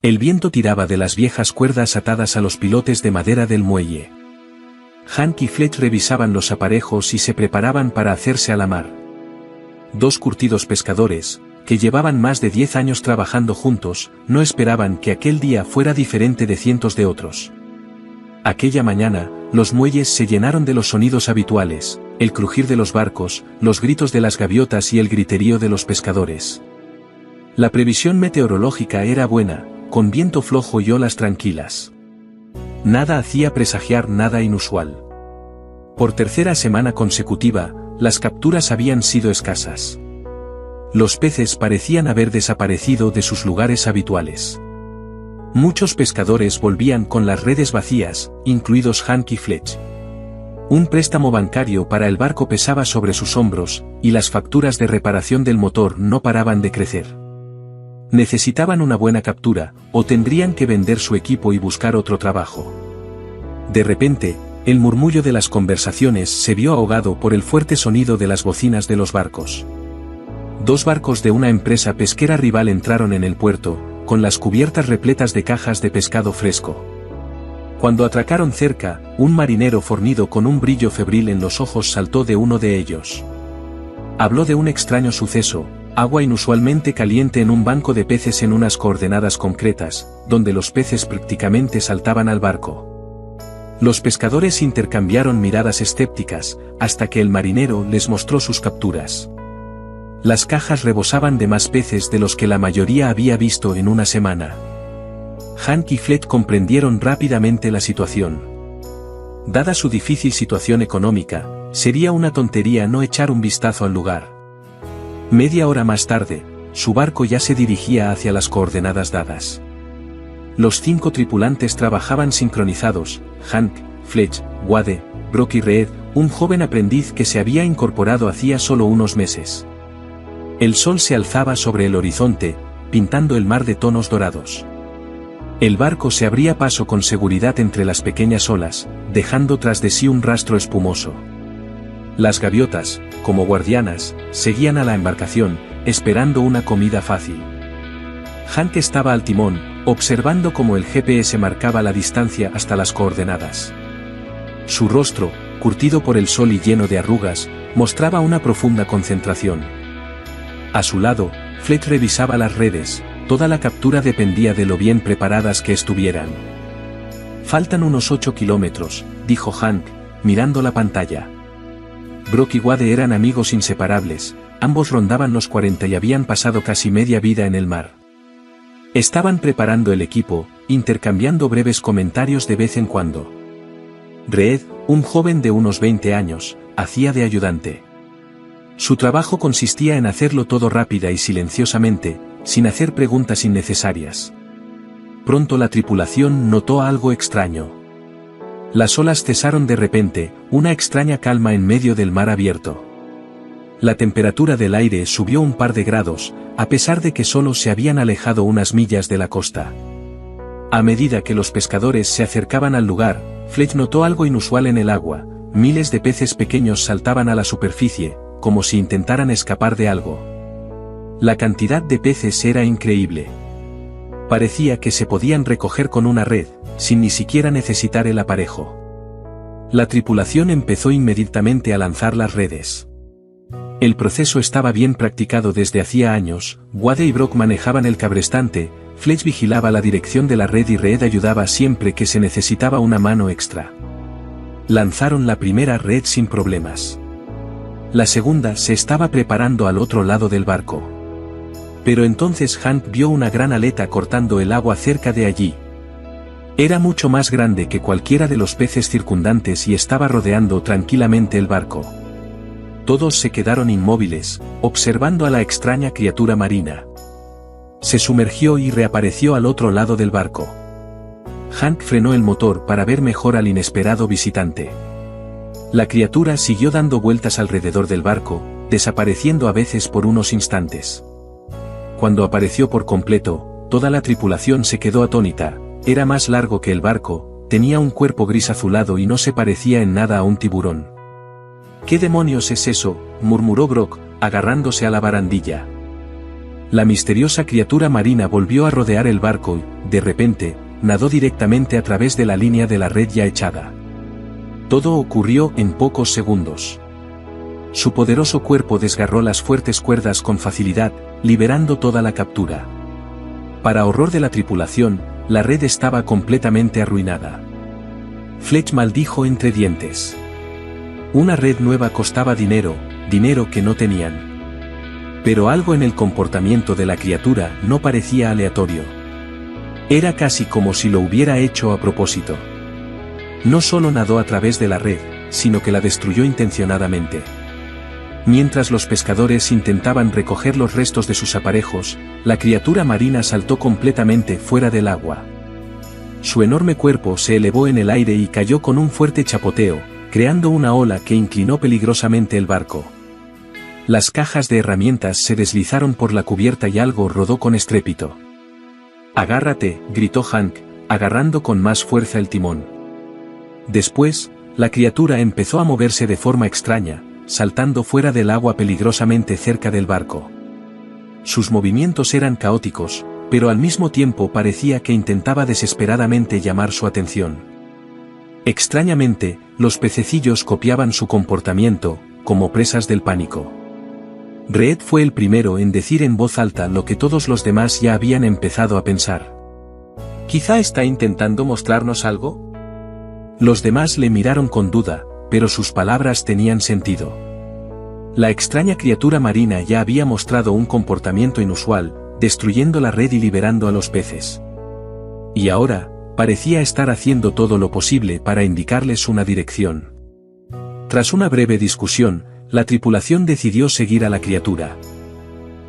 El viento tiraba de las viejas cuerdas atadas a los pilotes de madera del muelle. Hank y Fletch revisaban los aparejos y se preparaban para hacerse a la mar. Dos curtidos pescadores, que llevaban más de 10 años trabajando juntos, no esperaban que aquel día fuera diferente de cientos de otros. Aquella mañana, los muelles se llenaron de los sonidos habituales, el crujir de los barcos, los gritos de las gaviotas y el griterío de los pescadores. La previsión meteorológica era buena, con viento flojo y olas tranquilas. Nada hacía presagiar nada inusual. Por tercera semana consecutiva, las capturas habían sido escasas. Los peces parecían haber desaparecido de sus lugares habituales. Muchos pescadores volvían con las redes vacías, incluidos Hank y Fletch. Un préstamo bancario para el barco pesaba sobre sus hombros, y las facturas de reparación del motor no paraban de crecer. Necesitaban una buena captura, o tendrían que vender su equipo y buscar otro trabajo. De repente, el murmullo de las conversaciones se vio ahogado por el fuerte sonido de las bocinas de los barcos. Dos barcos de una empresa pesquera rival entraron en el puerto, con las cubiertas repletas de cajas de pescado fresco. Cuando atracaron cerca, un marinero fornido con un brillo febril en los ojos saltó de uno de ellos. Habló de un extraño suceso: agua inusualmente caliente en un banco de peces en unas coordenadas concretas, donde los peces prácticamente saltaban al barco. Los pescadores intercambiaron miradas escépticas, hasta que el marinero les mostró sus capturas. Las cajas rebosaban de más peces de los que la mayoría había visto en una semana. Hank y Fletch comprendieron rápidamente la situación. Dada su difícil situación económica, sería una tontería no echar un vistazo al lugar. Media hora más tarde, su barco ya se dirigía hacia las coordenadas dadas. Los 5 tripulantes trabajaban sincronizados: Hank, Fletch, Wade, Brock y Reed, un joven aprendiz que se había incorporado hacía solo unos meses. El sol se alzaba sobre el horizonte, pintando el mar de tonos dorados. El barco se abría paso con seguridad entre las pequeñas olas, dejando tras de sí un rastro espumoso. Las gaviotas, como guardianas, seguían a la embarcación, esperando una comida fácil. Hank estaba al timón, observando cómo el GPS marcaba la distancia hasta las coordenadas. Su rostro, curtido por el sol y lleno de arrugas, mostraba una profunda concentración. A su lado, Fletch revisaba las redes. Toda la captura dependía de lo bien preparadas que estuvieran. «Faltan unos 8 kilómetros», dijo Hank, mirando la pantalla. Brock y Wade eran amigos inseparables, ambos rondaban los 40 y habían pasado casi media vida en el mar. Estaban preparando el equipo, intercambiando breves comentarios de vez en cuando. Reed, un joven de unos 20 años, hacía de ayudante. Su trabajo consistía en hacerlo todo rápida y silenciosamente, sin hacer preguntas innecesarias. Pronto la tripulación notó algo extraño. Las olas cesaron de repente, una extraña calma en medio del mar abierto. La temperatura del aire subió un par de grados, a pesar de que solo se habían alejado unas millas de la costa. A medida que los pescadores se acercaban al lugar, Fletch notó algo inusual en el agua: miles de peces pequeños saltaban a la superficie, como si intentaran escapar de algo. La cantidad de peces era increíble. Parecía que se podían recoger con una red, sin ni siquiera necesitar el aparejo. La tripulación empezó inmediatamente a lanzar las redes. El proceso estaba bien practicado desde hacía años. Wade y Brock manejaban el cabrestante, Fletch vigilaba la dirección de la red y Reed ayudaba siempre que se necesitaba una mano extra. Lanzaron la primera red sin problemas. La segunda se estaba preparando al otro lado del barco. Pero entonces Hank vio una gran aleta cortando el agua cerca de allí. Era mucho más grande que cualquiera de los peces circundantes y estaba rodeando tranquilamente el barco. Todos se quedaron inmóviles, observando a la extraña criatura marina. Se sumergió y reapareció al otro lado del barco. Hank frenó el motor para ver mejor al inesperado visitante. La criatura siguió dando vueltas alrededor del barco, desapareciendo a veces por unos instantes. Cuando apareció por completo, toda la tripulación se quedó atónita. Era más largo que el barco, tenía un cuerpo gris azulado y no se parecía en nada a un tiburón. «¿Qué demonios es eso?», murmuró Brock, agarrándose a la barandilla. La misteriosa criatura marina volvió a rodear el barco y, de repente, nadó directamente a través de la línea de la red ya echada. Todo ocurrió en pocos segundos. Su poderoso cuerpo desgarró las fuertes cuerdas con facilidad, liberando toda la captura. Para horror de la tripulación, la red estaba completamente arruinada. Fletch maldijo entre dientes. Una red nueva costaba dinero, dinero que no tenían. Pero algo en el comportamiento de la criatura no parecía aleatorio. Era casi como si lo hubiera hecho a propósito. No solo nadó a través de la red, sino que la destruyó intencionadamente. Mientras los pescadores intentaban recoger los restos de sus aparejos, la criatura marina saltó completamente fuera del agua. Su enorme cuerpo se elevó en el aire y cayó con un fuerte chapoteo, creando una ola que inclinó peligrosamente el barco. Las cajas de herramientas se deslizaron por la cubierta y algo rodó con estrépito. «Agárrate», gritó Hank, agarrando con más fuerza el timón. Después, la criatura empezó a moverse de forma extraña, saltando fuera del agua peligrosamente cerca del barco. Sus movimientos eran caóticos, pero al mismo tiempo parecía que intentaba desesperadamente llamar su atención. Extrañamente, los pececillos copiaban su comportamiento, como presas del pánico. Reed fue el primero en decir en voz alta lo que todos los demás ya habían empezado a pensar. ¿Quizá está intentando mostrarnos algo? Los demás le miraron con duda, pero sus palabras tenían sentido. La extraña criatura marina ya había mostrado un comportamiento inusual, destruyendo la red y liberando a los peces. Y ahora, parecía estar haciendo todo lo posible para indicarles una dirección. Tras una breve discusión, la tripulación decidió seguir a la criatura.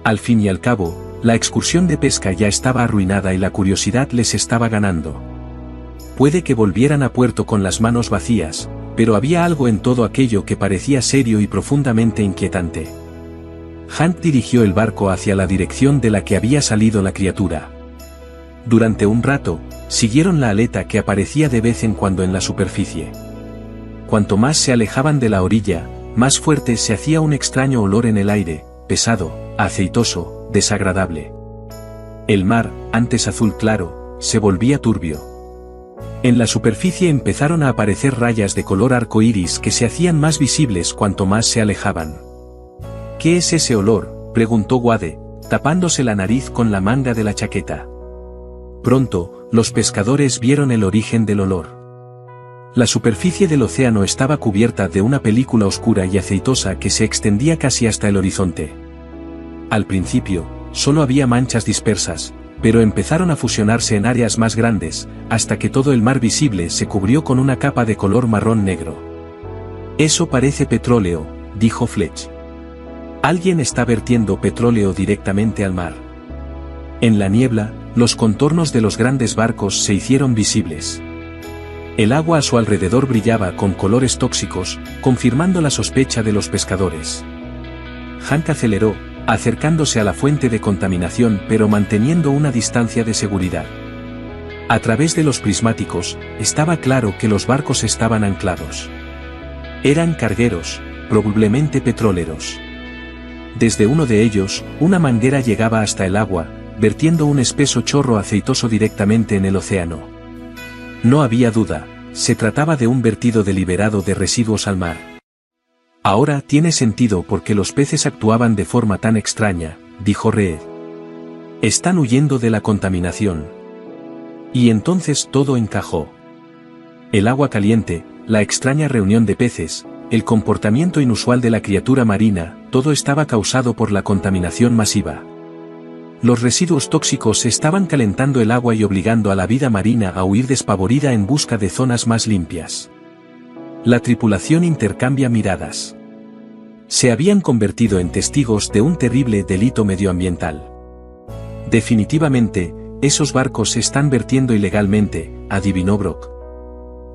Al fin y al cabo, la excursión de pesca ya estaba arruinada y la curiosidad les estaba ganando. Puede que volvieran a puerto con las manos vacías, pero había algo en todo aquello que parecía serio y profundamente inquietante. Hank dirigió el barco hacia la dirección de la que había salido la criatura. Durante un rato, siguieron la aleta que aparecía de vez en cuando en la superficie. Cuanto más se alejaban de la orilla, más fuerte se hacía un extraño olor en el aire, pesado, aceitoso, desagradable. El mar, antes azul claro, se volvía turbio. En la superficie empezaron a aparecer rayas de color arco iris que se hacían más visibles cuanto más se alejaban. ¿Qué es ese olor?, preguntó Wade, tapándose la nariz con la manga de la chaqueta. Pronto, los pescadores vieron el origen del olor. La superficie del océano estaba cubierta de una película oscura y aceitosa que se extendía casi hasta el horizonte. Al principio, solo había manchas dispersas, pero empezaron a fusionarse en áreas más grandes, hasta que todo el mar visible se cubrió con una capa de color marrón negro. «Eso parece petróleo», dijo Fletch. «Alguien está vertiendo petróleo directamente al mar». En la niebla, los contornos de los grandes barcos se hicieron visibles. El agua a su alrededor brillaba con colores tóxicos, confirmando la sospecha de los pescadores. Hank aceleró, acercándose a la fuente de contaminación pero manteniendo una distancia de seguridad. A través de los prismáticos, estaba claro que los barcos estaban anclados. Eran cargueros, probablemente petroleros. Desde uno de ellos, una manguera llegaba hasta el agua, vertiendo un espeso chorro aceitoso directamente en el océano. No había duda, se trataba de un vertido deliberado de residuos al mar. Ahora tiene sentido por qué los peces actuaban de forma tan extraña, dijo Reed. Están huyendo de la contaminación. Y entonces todo encajó. El agua caliente, la extraña reunión de peces, el comportamiento inusual de la criatura marina, todo estaba causado por la contaminación masiva. Los residuos tóxicos estaban calentando el agua y obligando a la vida marina a huir despavorida en busca de zonas más limpias. La tripulación intercambia miradas. Se habían convertido en testigos de un terrible delito medioambiental. Definitivamente, esos barcos se están vertiendo ilegalmente, adivinó Brock.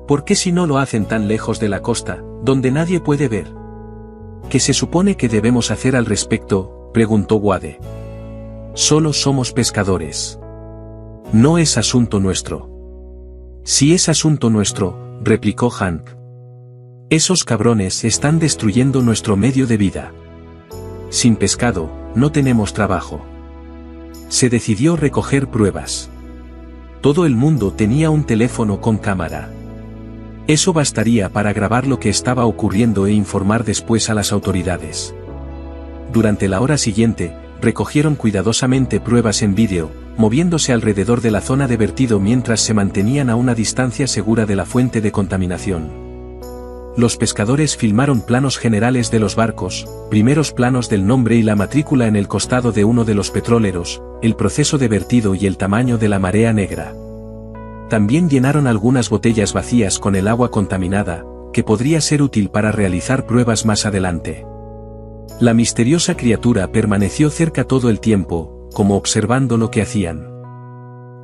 ¿Por qué si no lo hacen tan lejos de la costa, donde nadie puede ver? ¿Qué se supone que debemos hacer al respecto?, preguntó Wade. Solo somos pescadores. No es asunto nuestro. Si es asunto nuestro, replicó Hank. Esos cabrones están destruyendo nuestro medio de vida. Sin pescado, no tenemos trabajo. Se decidió recoger pruebas. Todo el mundo tenía un teléfono con cámara. Eso bastaría para grabar lo que estaba ocurriendo e informar después a las autoridades. Durante la hora siguiente, recogieron cuidadosamente pruebas en vídeo, moviéndose alrededor de la zona de vertido mientras se mantenían a una distancia segura de la fuente de contaminación. Los pescadores filmaron planos generales de los barcos, primeros planos del nombre y la matrícula en el costado de uno de los petroleros, el proceso de vertido y el tamaño de la marea negra. También llenaron algunas botellas vacías con el agua contaminada, que podría ser útil para realizar pruebas más adelante. La misteriosa criatura permaneció cerca todo el tiempo, como observando lo que hacían.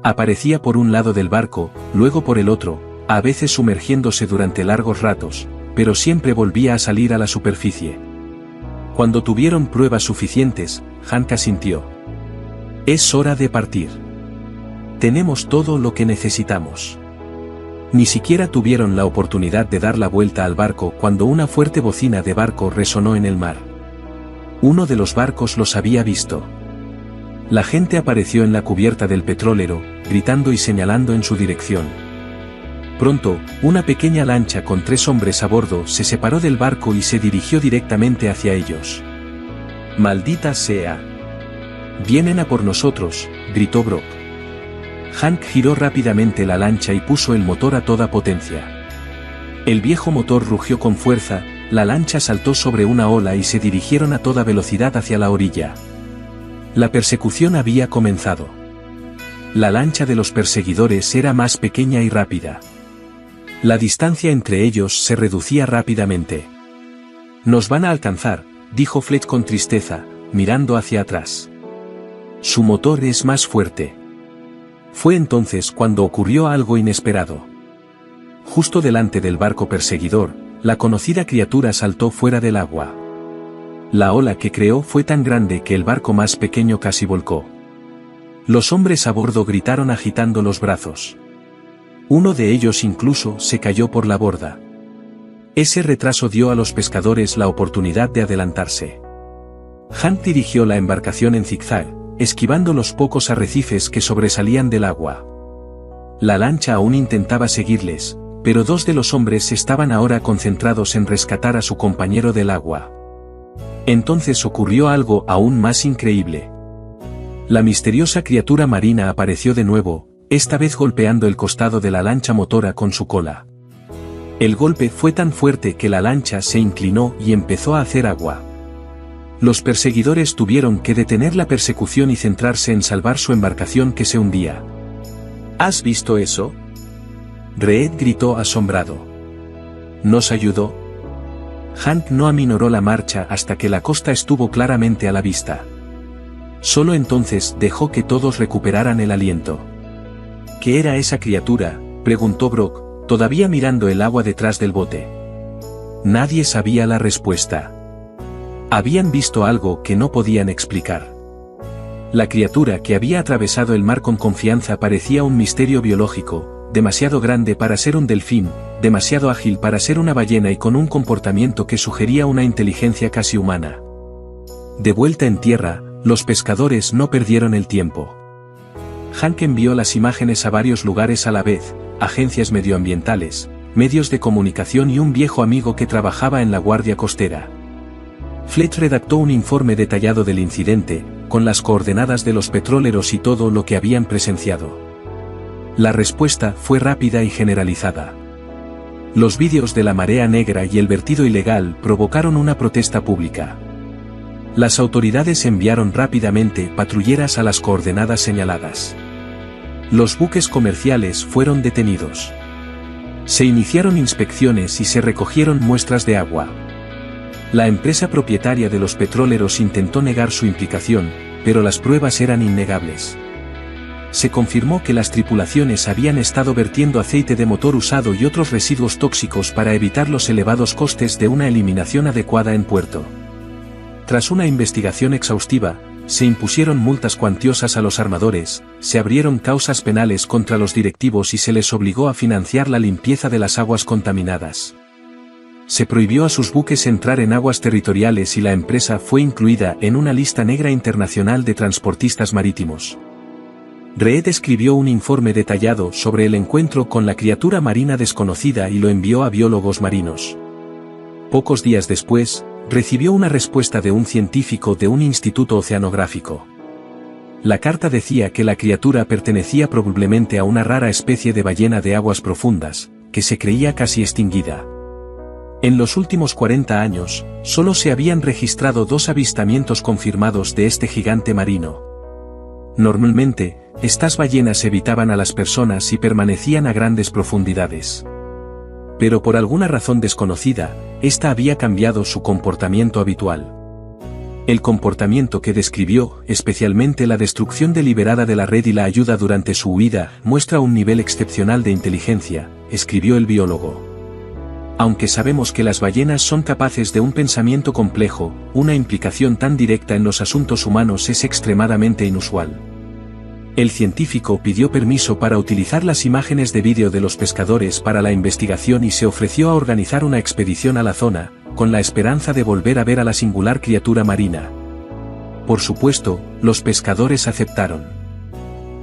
Aparecía por un lado del barco, luego por el otro, a veces sumergiéndose durante largos ratos, pero siempre volvía a salir a la superficie. Cuando tuvieron pruebas suficientes, Hank asintió. Es hora de partir. Tenemos todo lo que necesitamos. Ni siquiera tuvieron la oportunidad de dar la vuelta al barco cuando una fuerte bocina de barco resonó en el mar. Uno de los barcos los había visto. La gente apareció en la cubierta del petrolero, gritando y señalando en su dirección. Pronto, una pequeña lancha con 3 hombres a bordo se separó del barco y se dirigió directamente hacia ellos. ¡Maldita sea! ¡Vienen a por nosotros!, gritó Brock. Hank giró rápidamente la lancha y puso el motor a toda potencia. El viejo motor rugió con fuerza, la lancha saltó sobre una ola y se dirigieron a toda velocidad hacia la orilla. La persecución había comenzado. La lancha de los perseguidores era más pequeña y rápida. La distancia entre ellos se reducía rápidamente. «Nos van a alcanzar», dijo Fletch con tristeza, mirando hacia atrás. «Su motor es más fuerte». Fue entonces cuando ocurrió algo inesperado. Justo delante del barco perseguidor, la conocida criatura saltó fuera del agua. La ola que creó fue tan grande que el barco más pequeño casi volcó. Los hombres a bordo gritaron agitando los brazos. Uno de ellos incluso se cayó por la borda. Ese retraso dio a los pescadores la oportunidad de adelantarse. Hank dirigió la embarcación en zigzag, esquivando los pocos arrecifes que sobresalían del agua. La lancha aún intentaba seguirles, pero 2 de los hombres estaban ahora concentrados en rescatar a su compañero del agua. Entonces ocurrió algo aún más increíble. La misteriosa criatura marina apareció de nuevo, esta vez golpeando el costado de la lancha motora con su cola. El golpe fue tan fuerte que la lancha se inclinó y empezó a hacer agua. Los perseguidores tuvieron que detener la persecución y centrarse en salvar su embarcación que se hundía. ¿Has visto eso?, Reed gritó asombrado. ¿Nos ayudó? Hank no aminoró la marcha hasta que la costa estuvo claramente a la vista. Solo entonces dejó que todos recuperaran el aliento. ¿Qué era esa criatura?, preguntó Brock, todavía mirando el agua detrás del bote. Nadie sabía la respuesta. Habían visto algo que no podían explicar. La criatura que había atravesado el mar con confianza parecía un misterio biológico, demasiado grande para ser un delfín, demasiado ágil para ser una ballena y con un comportamiento que sugería una inteligencia casi humana. De vuelta en tierra, los pescadores no perdieron el tiempo. Hank envió las imágenes a varios lugares a la vez, agencias medioambientales, medios de comunicación y un viejo amigo que trabajaba en la Guardia Costera. Fletch redactó un informe detallado del incidente, con las coordenadas de los petroleros y todo lo que habían presenciado. La respuesta fue rápida y generalizada. Los vídeos de la marea negra y el vertido ilegal provocaron una protesta pública. Las autoridades enviaron rápidamente patrulleras a las coordenadas señaladas. Los buques comerciales fueron detenidos. Se iniciaron inspecciones y se recogieron muestras de agua. La empresa propietaria de los petroleros intentó negar su implicación, pero las pruebas eran innegables. Se confirmó que las tripulaciones habían estado vertiendo aceite de motor usado y otros residuos tóxicos para evitar los elevados costes de una eliminación adecuada en puerto. Tras una investigación exhaustiva, se impusieron multas cuantiosas a los armadores, se abrieron causas penales contra los directivos y se les obligó a financiar la limpieza de las aguas contaminadas. Se prohibió a sus buques entrar en aguas territoriales y la empresa fue incluida en una lista negra internacional de transportistas marítimos. Reed escribió un informe detallado sobre el encuentro con la criatura marina desconocida y lo envió a biólogos marinos. Pocos días después, recibió una respuesta de un científico de un instituto oceanográfico. La carta decía que la criatura pertenecía probablemente a una rara especie de ballena de aguas profundas, que se creía casi extinguida. En los últimos 40 años, solo se habían registrado 2 avistamientos confirmados de este gigante marino. Normalmente, estas ballenas evitaban a las personas y permanecían a grandes profundidades. Pero por alguna razón desconocida, esta había cambiado su comportamiento habitual. El comportamiento que describió, especialmente la destrucción deliberada de la red y la ayuda durante su huida, muestra un nivel excepcional de inteligencia, escribió el biólogo. Aunque sabemos que las ballenas son capaces de un pensamiento complejo, una implicación tan directa en los asuntos humanos es extremadamente inusual. El científico pidió permiso para utilizar las imágenes de vídeo de los pescadores para la investigación y se ofreció a organizar una expedición a la zona, con la esperanza de volver a ver a la singular criatura marina. Por supuesto, los pescadores aceptaron.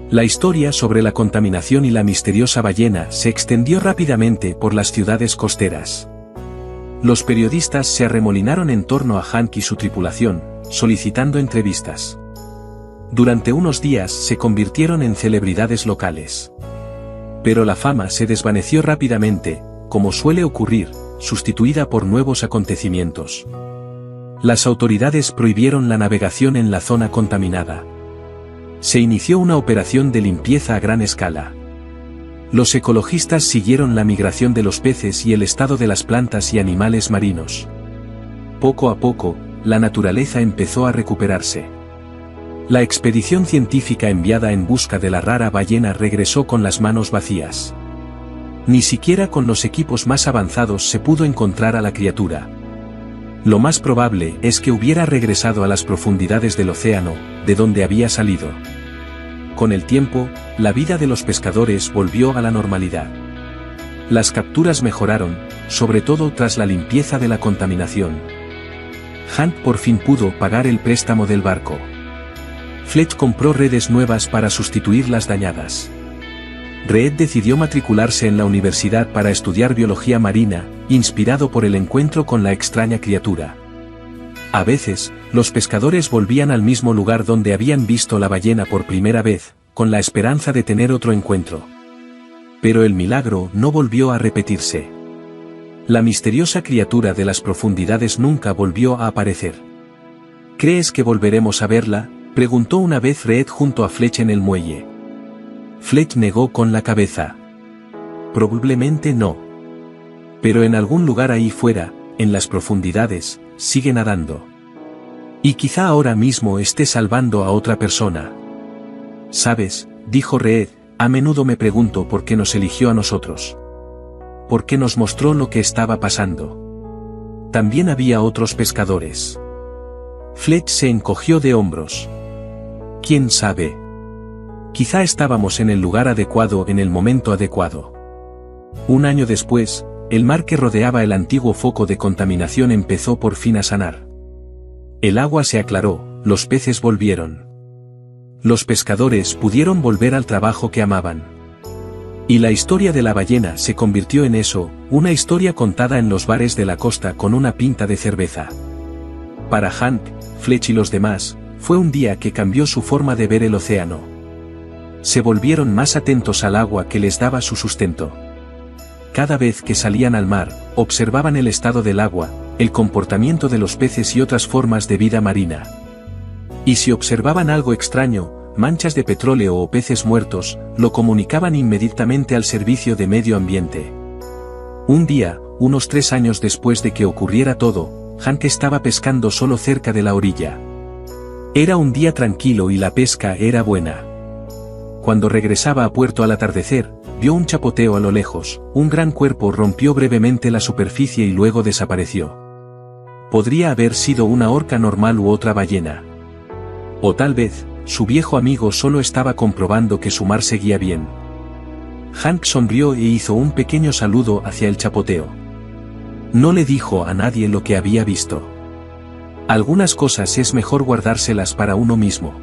La historia sobre la contaminación y la misteriosa ballena se extendió rápidamente por las ciudades costeras. Los periodistas se arremolinaron en torno a Hank y su tripulación, solicitando entrevistas. Durante unos días se convirtieron en celebridades locales. Pero la fama se desvaneció rápidamente, como suele ocurrir, sustituida por nuevos acontecimientos. Las autoridades prohibieron la navegación en la zona contaminada. Se inició una operación de limpieza a gran escala. Los ecologistas siguieron la migración de los peces y el estado de las plantas y animales marinos. Poco a poco, la naturaleza empezó a recuperarse. La expedición científica enviada en busca de la rara ballena regresó con las manos vacías. Ni siquiera con los equipos más avanzados se pudo encontrar a la criatura. Lo más probable es que hubiera regresado a las profundidades del océano, de donde había salido. Con el tiempo, la vida de los pescadores volvió a la normalidad. Las capturas mejoraron, sobre todo tras la limpieza de la contaminación. Hank por fin pudo pagar el préstamo del barco. Fletch compró redes nuevas para sustituir las dañadas. Reed decidió matricularse en la universidad para estudiar biología marina, inspirado por el encuentro con la extraña criatura. A veces, los pescadores volvían al mismo lugar donde habían visto la ballena por primera vez, con la esperanza de tener otro encuentro. Pero el milagro no volvió a repetirse. La misteriosa criatura de las profundidades nunca volvió a aparecer. ¿Crees que volveremos a verla?, preguntó una vez Reed junto a Fletch en el muelle. Fletch negó con la cabeza. Probablemente no. Pero en algún lugar ahí fuera, en las profundidades, sigue nadando. Y quizá ahora mismo esté salvando a otra persona. ¿Sabes?, dijo Reed, a menudo me pregunto por qué nos eligió a nosotros. ¿Por qué nos mostró lo que estaba pasando? También había otros pescadores. Fletch se encogió de hombros. ¿Quién sabe? Quizá estábamos en el lugar adecuado en el momento adecuado. Un año después, el mar que rodeaba el antiguo foco de contaminación empezó por fin a sanar. El agua se aclaró, los peces volvieron. Los pescadores pudieron volver al trabajo que amaban. Y la historia de la ballena se convirtió en eso, una historia contada en los bares de la costa con una pinta de cerveza. Para Hank, Fletch y los demás, fue un día que cambió su forma de ver el océano. Se volvieron más atentos al agua que les daba su sustento. Cada vez que salían al mar, observaban el estado del agua, el comportamiento de los peces y otras formas de vida marina. Y si observaban algo extraño, manchas de petróleo o peces muertos, lo comunicaban inmediatamente al servicio de medio ambiente. Un día, unos 3 años después de que ocurriera todo, Hank estaba pescando solo cerca de la orilla. Era un día tranquilo y la pesca era buena. Cuando regresaba a puerto al atardecer, vio un chapoteo a lo lejos, un gran cuerpo rompió brevemente la superficie y luego desapareció. Podría haber sido una orca normal u otra ballena. O tal vez, su viejo amigo solo estaba comprobando que su mar seguía bien. Hank sonrió e hizo un pequeño saludo hacia el chapoteo. No le dijo a nadie lo que había visto. Algunas cosas es mejor guardárselas para uno mismo.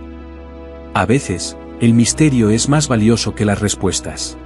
A veces, el misterio es más valioso que las respuestas.